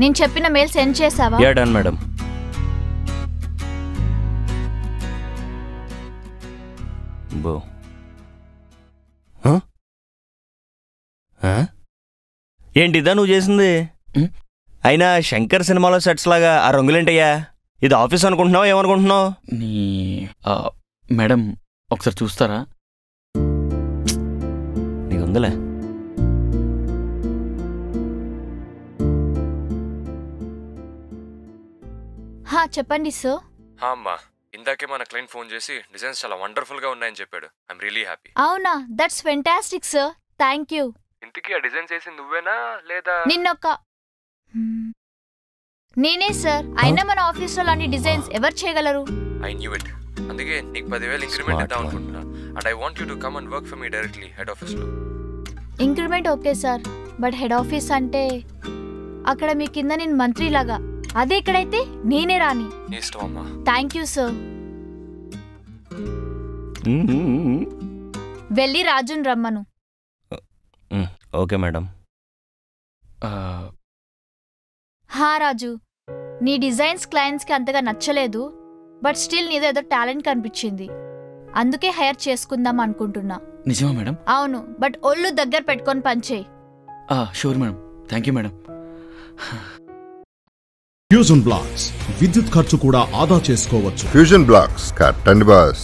నేను చెప్పిన mail send చేసావా? Yeah done madam. బో ఏంటిదా నువ్వు చేసింది? అయినా శంకర్ సినిమాలో సెట్స్ లాగా ఆ రంగులేంటయ్యా? ఇది ఆఫీస్ అనుకుంటున్నావు ఏమనుకుంటున్నావు? మేడం ఒకసారి చూస్తారా? నీకు ఉందిలే. చెప్పండి సార్. అమ్మా ఇందాకే మన క్లయింట్ ఫోన్ చేసి డిజైన్స్ చాలా వండర్ఫుల్ గా ఉన్నాయని చెప్పాడు. I'm really happy. అవునా? That's fantastic sir. Thank you. ఇంతకీ ఆ డిజైన్ చేసింది నువ్వేనా లేదా? నేనే సార్. అయినా మన ఆఫీస్లో లాంటి డిజైన్స్ ఎవరు చేయగలరు? I knew it. అందుకే నీకు 10,000 ఇంక్రిమెంట్ ఇద్దాం అనుకుంటున్నా. And I want you to come and work for me directly head office లో. Increment okay sir, but head office అంటే అక్కడ మీ కింద నేను మంత్రిలాగా, అదే ఇక్కడైతే నేనే రాని. నీ ఇష్టం అమ్మా. Thank you sir. వెళ్ళి రాజుని రమ్మను. Okay madam. రాజు, నీ డిజైన్స్ క్లయింట్స్కి అంతగా నచ్చలేదు, బట్ స్టిల్ నీదేదో టాలెంట్ కనిపించింది, అందుకే హైర్ చేసుకుందాం అనుకుంటున్నా. నిజమా మేడం? అవును, బట్ ఒళ్ళు దగ్గర పెట్టుకొని పనిచేయి. Sure madam. Thank you madam. Fusion blocks విద్యుత్ ఖర్చు కూడా ఆదా చేసుకోవచ్చు. ఫ్యూజన్ బ్లాక్స్ కట్టండి బాస్.